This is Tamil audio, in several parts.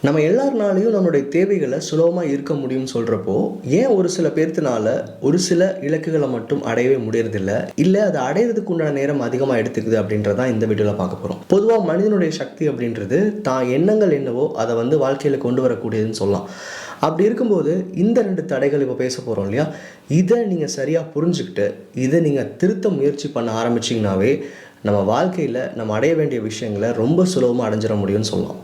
நம்ம எல்லாருனாலையும் நம்மளுடைய தேவைகளை சுலபமாக இருக்க முடியும்னு சொல்கிறப்போ ஏன் ஒரு சில பேர்த்தினால ஒரு சில இலக்குகளை மட்டும் அடையவே முடியறதில்ல, இல்லை அதை அடையிறதுக்கு உண்டான நேரம் அதிகமாக எடுத்துக்குது அப்படின்றதான் இந்த வீடியோவில் பார்க்க போகிறோம். பொதுவாக மனிதனுடைய சக்தி அப்படின்றது தான் எண்ணங்கள் என்னவோ அதை வாழ்க்கையில் கொண்டு வரக்கூடியதுன்னு சொல்லலாம். அப்படி இருக்கும்போது இந்த 2 தடைகள் இப்போ பேச போகிறோம் இல்லையா, இதை நீங்கள் சரியாக புரிஞ்சுக்கிட்டு இதை நீங்கள் திருத்த முயற்சி பண்ண ஆரம்பிச்சிங்கனாவே நம்ம வாழ்க்கையில் நம்ம அடைய வேண்டிய விஷயங்களை ரொம்ப சுலபமாக அடைஞ்சிட முடியும்னு சொல்லலாம்.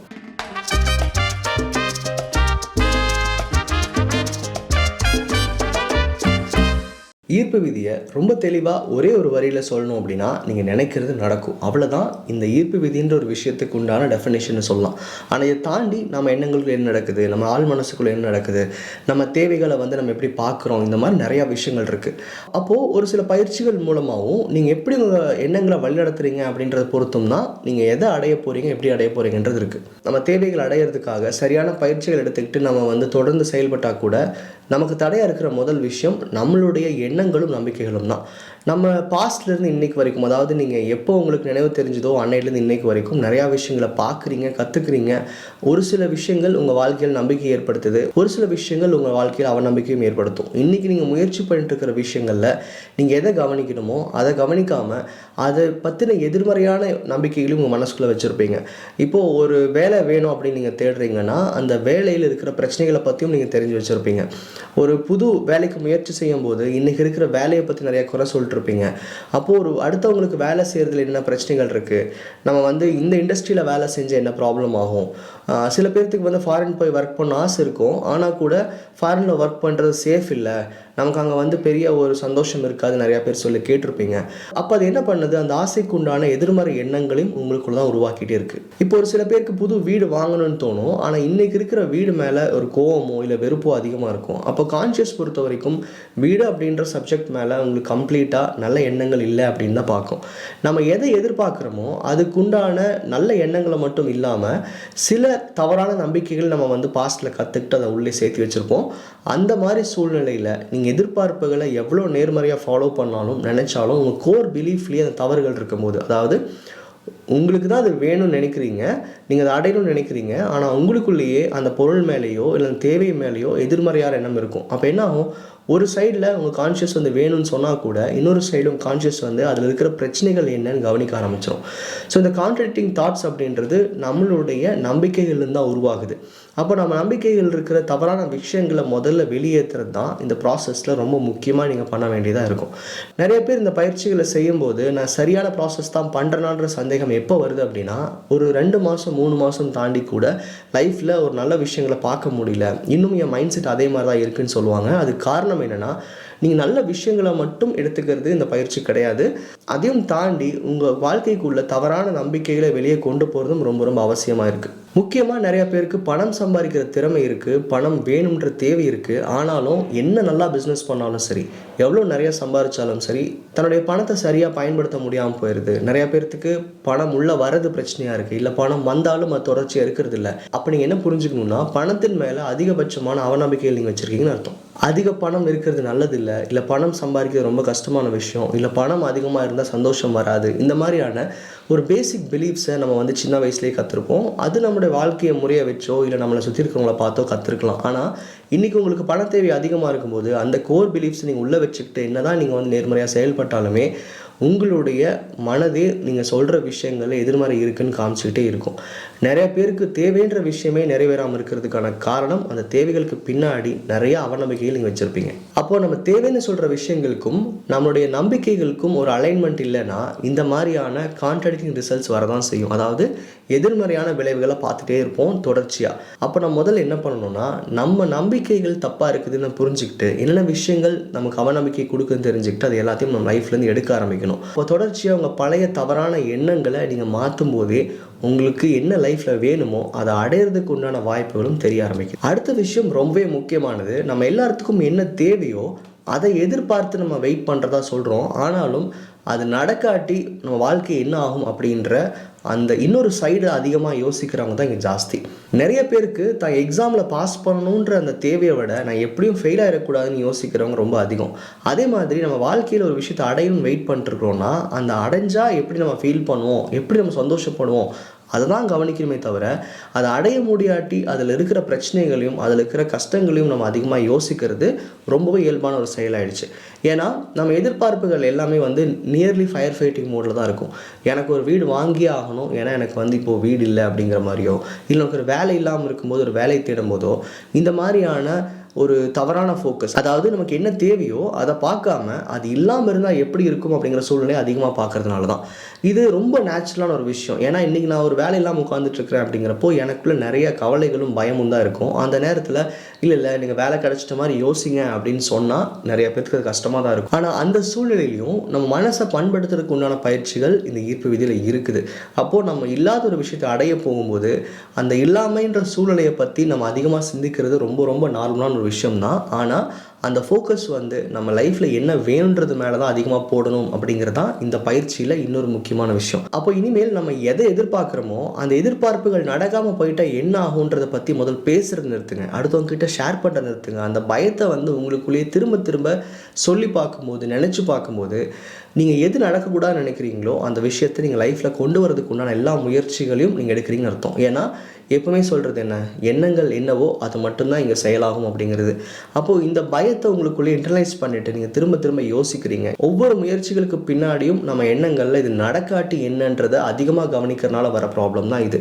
ஈர்ப்பு விதியை ரொம்ப தெளிவாக ஒரே ஒரு வரியில் சொல்லணும் அப்படின்னா, நீங்கள் நினைக்கிறது நடக்கும், அவ்வளோதான். இந்த ஈர்ப்பு விதின்ற ஒரு விஷயத்துக்கு உண்டான டெஃபினேஷன் சொல்லலாம். ஆனால் இதை தாண்டி நம்ம எண்ணங்களுக்கு என்ன நடக்குது, நம்ம ஆள் மனசுக்குள்ளே என்ன நடக்குது, நம்ம தேவைகளை நம்ம எப்படி பார்க்குறோம், இந்த மாதிரி நிறையா விஷயங்கள் இருக்குது. அப்போது ஒரு சில பயிற்சிகள் மூலமாகவும் நீங்கள் எப்படி உங்கள் எண்ணங்களை வழிநடத்துறீங்க அப்படின்றத பொறுத்தும் தான் நீங்கள் எதை அடைய போகிறீங்க, எப்படி அடைய போகிறீங்கன்றது இருக்குது. நம்ம தேவைகள் அடையிறதுக்காக சரியான பயிற்சிகள் எடுத்துக்கிட்டு நம்ம தொடர்ந்து செயல்பட்டால் கூட நமக்கு தடையாக இருக்கிற முதல் விஷயம் நம்மளுடைய எண்ணங்களும் நம்பிக்கைகளும் தான். நம்ம பாஸ்ட்லேருந்து இன்றைக்கு வரைக்கும், அதாவது நீங்கள் எப்போ உங்களுக்கு நினைவு தெரிஞ்சதோ அன்னையிலேருந்து இன்றைக்கு வரைக்கும் நிறையா விஷயங்களை பார்க்குறீங்க, கற்றுக்குறீங்க. ஒரு சில விஷயங்கள் உங்கள் வாழ்க்கையில் நம்பிக்கை ஏற்படுத்துது, ஒரு சில விஷயங்கள் உங்கள் வாழ்க்கையில் அவநம்பிக்கையும் ஏற்படுத்தும். இன்றைக்கி நீங்கள் முயற்சி பண்ணிட்டு இருக்கிற விஷயங்களில் நீங்கள் எதை கவனிக்கணுமோ அதை கவனிக்காமல் அதை பற்றின எதிர்மறையான நம்பிக்கைகளையும் உங்கள் மனசுக்குள்ளே வச்சுருப்பீங்க. இப்போது ஒரு வேலை வேணும் அப்படின்னு நீங்கள் தேடுறீங்கன்னா அந்த வேலையில் இருக்கிற பிரச்சனைகளை பற்றியும் நீங்கள் தெரிஞ்சு வச்சுருப்பீங்க. ஒரு புது வேலைக்கு முயற்சி செய்யும் போது இன்றைக்கி இருக்கிற வேலையை பற்றி நிறையா குறை சொல்லிட்டு இருப்பீங்க. அப்போது ஒரு அடுத்தவங்களுக்கு வேலை செய்கிறதுல என்ன பிரச்சனைகள் இருக்குது, நம்ம இந்த இண்டஸ்ட்ரியில் வேலை செஞ்சு என்ன ப்ராப்ளம் ஆகும். சில பேர்த்துக்கு ஃபாரின் போய் ஒர்க் பண்ண ஆசை இருக்கும், ஆனால் கூட ஃபாரினில் ஒர்க் பண்ணுறது சேஃப் இல்லை, நமக்கு அங்கே பெரிய ஒரு சந்தோஷம் இருக்காது, நிறையா பேர் சொல்லி கேட்டிருப்பீங்க. அப்போ அது என்ன பண்ணுது, அந்த ஆசைக்கு உண்டான எதிர்மறை எண்ணங்களையும் உங்களுக்குள்ள தான் உருவாக்கிட்டே இருக்குது. இப்போ ஒரு சில பேருக்கு புது வீடு வாங்கணும்னு தோணும், ஆனால் இன்றைக்கி இருக்கிற வீடு மேலே ஒரு கோவமோ இல்லை வெறுப்போ அதிகமாக இருக்கும். அப்போ கான்ஷியஸ் பொறுத்த வரைக்கும் வீடு அப்படின்ற சப்ஜெக்ட் மேலே உங்களுக்கு கம்ப்ளீட்டாக நல்ல எண்ணங்கள் இல்லை அப்படின்னு தான் பார்க்கும். நம்ம எதை எதிர்பார்க்குறோமோ அதுக்குண்டான நல்ல எண்ணங்களை மட்டும் இல்லாமல் சில தவறான நம்பிக்கைகள் நம்ம பாஸ்ட்டில் கற்றுக்கிட்டு அதை உள்ளே சேர்த்து வச்சுருப்போம். அந்த மாதிரி சூழ்நிலையில் நீங்கள் எதிர்பார்ப்புகளை எவ்வளோ நேர்மறையாக ஃபாலோ பண்ணாலும் நினச்சாலும் உங்கள் கோர் பிலீஃப்லேயே அந்த தவறுகள் இருக்கும்போது, அதாவது உங்களுக்கு தான் அது வேணும்னு நினைக்கிறீங்க, நீங்கள் அதை அடையணும்னு நினைக்கிறீங்க, ஆனால் உங்களுக்குள்ளேயே அந்த பொருள் மேலேயோ இல்லை அந்த தேவை மேலேயோ எதிர்மறையான எண்ணம் இருக்கும். அப்போ என்ன ஆகும், ஒரு சைடில் உங்கள் கான்ஷியஸ் வேணும்னு சொன்னால் கூட இன்னொரு சைடு உங்கள் கான்ஷியஸ் அதில் இருக்கிற பிரச்சனைகள் என்னன்னு கவனிக்க ஆரம்பிச்சிடும். ஸோ இந்த கான்ட்ராடிக்டிங் தாட்ஸ் அப்படின்றது நம்மளுடைய நம்பிக்கைகள்லேருந்து தான் உருவாகுது. அப்போ நம்ம நம்பிக்கைகள் இருக்கிற தவறான விஷயங்களை முதல்ல வெளியேற்றுறது தான் இந்த ப்ராசஸில் ரொம்ப முக்கியமாக நீங்கள் பண்ண வேண்டியதாக இருக்கும். நிறைய பேர் இந்த பயிற்சிகளை செய்யும்போது நான் சரியான ப்ராசஸ் தான் பண்ணுறேனான்ற சந்தேகம் எப்போ வருது அப்படின்னா, ஒரு 2 மாதம் 3 மாதம் தாண்டி கூட லைஃப்பில் ஒரு நல்ல விஷயங்களை பார்க்க முடியல, இன்னும் என் மைண்ட் செட் அதே மாதிரி தான் இருக்குதுன்னு சொல்லுவாங்க. அது காரணம் என்னென்னா, நீங்கள் நல்ல விஷயங்களை மட்டும் எடுத்துக்கிறது இந்த பயிற்சி கிடையாது, அதையும் தாண்டி உங்கள் வாழ்க்கைக்குள்ள தவறான நம்பிக்கைகளை வெளியே கொண்டு போகிறதும் ரொம்ப ரொம்ப அவசியமாக இருக்குது. முக்கியமாக நிறைய பேருக்கு பணம் சம்பாதிக்கிற திறமை இருக்குது, பணம் வேணுன்ற தேவை இருக்குது, ஆனாலும் என்ன நல்லா பிஸ்னஸ் பண்ணாலும் சரி, எவ்வளோ நிறைய சம்பாதிச்சாலும் சரி, தன்னுடைய பணத்தை சரியாக பயன்படுத்த முடியாமல் போயிடுது. நிறைய பேர்த்துக்கு பணம் உள்ளே வரது பிரச்சனையாக இருக்குது, இல்லை பணம் வந்தாலும் அது தொடர்ச்சியாக இருக்கிறது இல்லை. அப்போ நீங்கள் என்ன புரிஞ்சுக்கணுன்னா, பணத்தின் மேலே அதிகபட்சமான அவநம்பிக்கைகள் நீங்கள் வச்சுருக்கீங்கன்னு அர்த்தம். அதிக பணம் இருக்கிறது நல்லதில்லை, இல்லை பணம் சம்பாதிக்கிறது ரொம்ப கஷ்டமான விஷயம், இல்லை பணம் அதிகமாக இருந்தால் சந்தோஷம் வராது. இந்த மாதிரியான ஒரு பேசிக் பிலீஃப்ஸை நம்ம சின்ன வயசுலேயே கற்றுருப்போம். அது நம்மளுடைய வாழ்க்கையை முறைய வச்சோ இல்லை நம்மளை சுற்றி இருக்கிறவங்கள பார்த்தோ கற்றுருக்கலாம். ஆனால் இன்றைக்கி உங்களுக்கு பண தேவை அதிகமாக இருக்கும்போது அந்த கோர் பிலீஃப்ஸ் நீங்கள் உள்ளே வச்சுக்கிட்டு என்ன தான் நீங்கள் நேர்மறையாக செயல்பட்டாலுமே உங்களுடைய மனதே நீங்கள் சொல்கிற விஷயங்களில் எதிர்மறை இருக்குன்னு காமிச்சிக்கிட்டே இருக்கும். நிறைய பேருக்கு தேவைன்ற விஷயமே நிறைவேறாமல் இருக்கிறதுக்கான காரணம் அந்த தேவைகளுக்கு பின்னாடி நிறைய அவநம்பிக்கைகள் நீங்கள் வச்சுருப்பீங்க. அப்போது நம்ம தேவைன்னு சொல்கிற விஷயங்களுக்கும் நம்மளுடைய நம்பிக்கைகளுக்கும் ஒரு அலைன்மெண்ட் இல்லைன்னா இந்த மாதிரியான கான்ட்ராடிக்டிங் ரிசல்ட்ஸ் வரதான் செய்யும். அதாவது எதிர்மறையான விளைவுகளை பார்த்துட்டே இருப்போம் தொடர்ச்சியாக. அப்போ நம்ம முதல்ல என்ன பண்ணணும்னா, நம்ம நம்பிக்கைகள் தப்பாக இருக்குதுன்னு புரிஞ்சுக்கிட்டு என்னென்ன விஷயங்கள் நமக்கு அவநம்பிக்கை கொடுக்குன்னு தெரிஞ்சுக்கிட்டு அது எல்லாத்தையும் நம்ம லைஃப்லேருந்து எடுக்க ஆரம்பிக்கணும். இப்போ தொடர்ச்சியாக உங்கள் பழைய தவறான எண்ணங்களை நீங்கள் மாற்றும் போதே உங்களுக்கு என்ன லைஃப்பில் வேணுமோ அதை அடையிறதுக்கு உண்டான வாய்ப்புகளும் தெரிய ஆரம்பிக்கும். அடுத்த விஷயம் ரொம்பவே முக்கியமானது, நம்ம எல்லாத்துக்கும் என்ன தேவையோ அதை எதிர்பார்த்து நம்ம வெயிட் பண்ணுறதா சொல்கிறோம், ஆனாலும் அது நடக்காட்டி நம்ம வாழ்க்கை என்ன ஆகும் அப்படின்ற அந்த இன்னொரு சைடு அதிகமாக யோசிக்கிறவங்க தான் இங்கே ஜாஸ்தி. நிறைய பேருக்கு தான் எக்ஸாமில் பாஸ் பண்ணணுன்ற அந்த தேவையை விட நான் எப்படியும் ஃபெயில் ஆகிடக்கூடாதுன்னு யோசிக்கிறவங்க ரொம்ப அதிகம். அதே மாதிரி நம்ம வாழ்க்கையில் ஒரு விஷயத்தை அடையணும்னு வெயிட் பண்ணிட்டுருக்கோன்னா அந்த அடைஞ்சால் எப்படி நம்ம ஃபீல் பண்ணுவோம், எப்படி நம்ம சந்தோஷப்படுவோம், அதை தான் கவனிக்கணுமே தவிர அதை அடைய முடியாட்டி அதில் இருக்கிற பிரச்சனைகளையும் அதில் இருக்கிற கஷ்டங்களையும் நம்ம அதிகமாக யோசிக்கிறது ரொம்பவே இயல்பான ஒரு செயலாயிடுச்சு. ஏன்னா நம்ம எதிர்பார்ப்புகள் எல்லாமே நியர்லி ஃபயர் ஃபைட்டிங் மோடில் தான் இருக்கும். எனக்கு ஒரு வீடு வாங்கியே ஆகணும், ஏன்னா எனக்கு இப்போது வீடு இல்லை அப்படிங்கிற மாதிரியோ, இல்லை ஒரு வேலை இல்லாமல் இருக்கும்போது ஒரு வேலை தேடும் போதோ இந்த மாதிரியான ஒரு தவறான ஃபோக்கஸ், அதாவது நமக்கு என்ன தேவையோ அதை பார்க்காம அது இல்லாமல் இருந்தால் எப்படி இருக்கும் அப்படிங்கிற சூழ்நிலையை அதிகமாக பார்க்கறதுனால தான். இது ரொம்ப நேச்சுரலான ஒரு விஷயம். ஏன்னா இன்றைக்கி நான் ஒரு வேலை இல்லாமல் உட்காந்துட்ருக்கிறேன் அப்படிங்கிறப்போ எனக்குள்ளே நிறைய கவலைகளும் பயமும் தான் இருக்கும். அந்த நேரத்தில் இல்லை நீங்கள் வேலை கிடச்சிட்ட மாதிரி யோசிங்க அப்படின்னு சொன்னால் நிறைய பேருக்கு அது கஷ்டமாக தான் இருக்கும். ஆனால் அந்த சூழ்நிலையிலையும் நம்ம மனசை பண்படுத்துறதுக்கு உண்டான பயிற்சிகள் இந்த ஈர்ப்பு விதியில் இருக்குது. அப்போது நம்ம இல்லாத ஒரு விஷயத்தை அடைய போகும்போது அந்த இல்லாமைன்ற சூழ்நிலையை பற்றி நம்ம அதிகமாக சிந்திக்கிறது ரொம்ப ரொம்ப நார்மலான ஒரு விஷயம்தான். ஆனால் அந்த ஃபோக்கஸ் நம்ம லைஃப்பில் என்ன வேணுன்றது மேலே தான் அதிகமாக போடணும் அப்படிங்கிறது தான் இந்த பயிற்சியில் இன்னொரு முக்கியமான விஷயம். அப்போ இனிமேல் நம்ம எதை எதிர்பார்க்குறோமோ அந்த எதிர்பார்ப்புகள் நடக்காமல் போயிட்டால் என்ன ஆகுன்றதை பற்றி முதல் பேசுகிறது நிறுத்துங்க, அடுத்தவங்க கிட்ட ஷேர் பண்ண நிறுத்துங்க. அந்த பயத்தை உங்களுக்குள்ளேயே திரும்ப திரும்ப சொல்லி பார்க்கும்போது, நினச்சி பார்க்கும்போது நீங்கள் எது நடக்கக்கூடாதுன்னு நினைக்கிறீங்களோ அந்த விஷயத்தை நீங்கள் லைஃப்பில் கொண்டு வரதுக்கு உண்டான எல்லா முயற்சிகளையும் நீங்கள் எடுக்கிறீங்கன்னு அர்த்தம். ஏன்னா எப்பவுமே சொல்கிறது என்ன, எண்ணங்கள் என்னவோ அது மட்டும்தான் இங்கே செயலாகும் அப்படிங்கிறது. அப்போது இந்த பயத்தை உங்களுக்குள்ளே இன்டர்னலைஸ் பண்ணிவிட்டு நீங்கள் திரும்ப திரும்ப யோசிக்கிறீங்க. ஒவ்வொரு முயற்சிகளுக்கு பின்னாடியும் நம்ம எண்ணங்களில் இது நடக்காட்டி என்னன்றதை அதிகமாக கவனிக்கிறனால வர ப்ராப்ளம் தான் இது.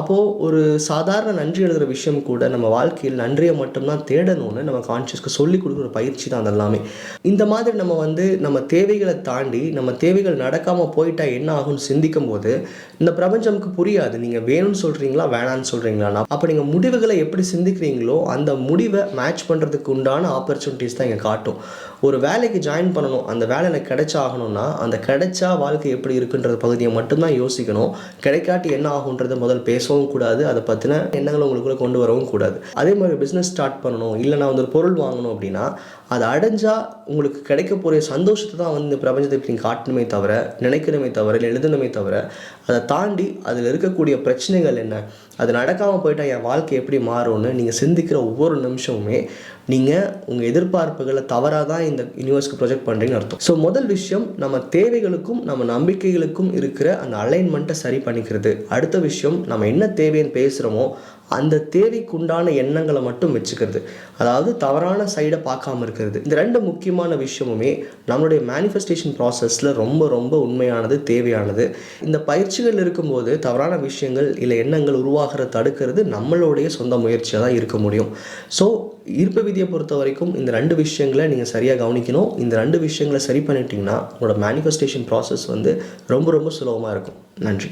அப்போது ஒரு சாதாரண நன்றி எழுதுகிற விஷயம் கூட நம்ம வாழ்க்கையில் நன்றியை மட்டும்தான் தேடணும்னு நம்ம கான்ஷியஸ்க்கு சொல்லி கொடுக்குற பயிற்சி தான் அதெல்லாமே. இந்த மாதிரி நம்ம தேவைகளை தாண்டி நம்ம தேவைகள் நடக்காமல் போயிட்டா என்ன ஆகும்னு சிந்திக்கும் போது இந்த பிரபஞ்சம்க்கு புரியாது நீங்கள் வேணும்னு சொல்கிறீங்களா வேணான்னு சொல்கிறீங்களா. அப்போ நீங்கள் முடிவுகளை எப்படி சிந்திக்கிறீங்களோ அந்த முடிவை மேட்ச் பண்ணுறதுக்கு உண்டான ஆப்பர்ச்சுனிட்டிஸ் தான் இங்கே காட்டும். ஒரு வேலைக்கு ஜாயின் பண்ணணும், அந்த வேலை எனக்கு கிடைச்சாகணும்னா அந்த கிடைச்சா வாழ்க்கை எப்படி இருக்குன்ற பகுதியை மட்டும்தான் யோசிக்கணும். கிடைக்காட்டி என்ன ஆகுன்றதை முதல் பேசவும் கூடாது, அதை பற்றின எண்ணங்களை உங்களுக்குள்ளே கொண்டு வரவும் கூடாது. அதே மாதிரி பிஸ்னஸ் ஸ்டார்ட் பண்ணணும், இல்லை நான் ஒரு பொருள் வாங்கணும் அப்படின்னா அது அடைஞ்சால் உங்களுக்கு கிடைக்க போகிற சந்தோஷத்தை தான் இந்த பிரபஞ்சத்தை நீங்கள் காட்டணுமே தவிர, நினைக்கணுமே தவிர, இல்லை எழுதணுமே தவிர, அதை தாண்டி அதில் இருக்கக்கூடிய பிரச்சனைகள் என்ன, அது நடக்காமல் போயிட்டால் என் வாழ்க்கை எப்படி மாறும்னு நீங்கள் சிந்திக்கிற ஒவ்வொரு நிமிஷமுமே நீங்கள் உங்கள் எதிர்பார்ப்புகளை தவறாக தான் இந்த யூனிவர்ஸ்க்கு ப்ரொஜெக்ட் பண்ணுறீங்கன்னு அர்த்தம். ஸோ முதல் விஷயம் நம்ம தேவைகளுக்கும் நம்ம நம்பிக்கைகளுக்கும் இருக்கிற அந்த அலைன்மெண்ட்டை சரி பண்ணிக்கிறது. அடுத்த விஷயம் நம்ம என்ன தேவைன்னு பேசுகிறோமோ அந்த தேவைக்குண்டான எண்ணங்களை மட்டும் வச்சுக்கிறது, அதாவது தவறான சைடை பார்க்காம இருக்கிறது. இந்த ரெண்டு முக்கியமான விஷயமுமே நம்மளுடைய மேனிஃபெஸ்டேஷன் ப்ராசஸில் ரொம்ப ரொம்ப உண்மையானது, தேவையானது. இந்த பயிற்சிகள் இருக்கும்போது தவறான விஷயங்கள் இல்லை எண்ணங்கள் உருவாகிறத தடுக்கிறது நம்மளுடைய சொந்த முயற்சியாக தான் இருக்க முடியும். ஸோ ஈர்ப்பு விதியை பொறுத்த வரைக்கும் இந்த ரெண்டு விஷயங்களை நீங்கள் சரியாக கவனிக்கணும். இந்த ரெண்டு விஷயங்களை சரி பண்ணிட்டீங்கன்னா உங்களோட மேனிஃபெஸ்டேஷன் ப்ராசஸ் ரொம்ப ரொம்ப சுலபமாக இருக்கும். நன்றி.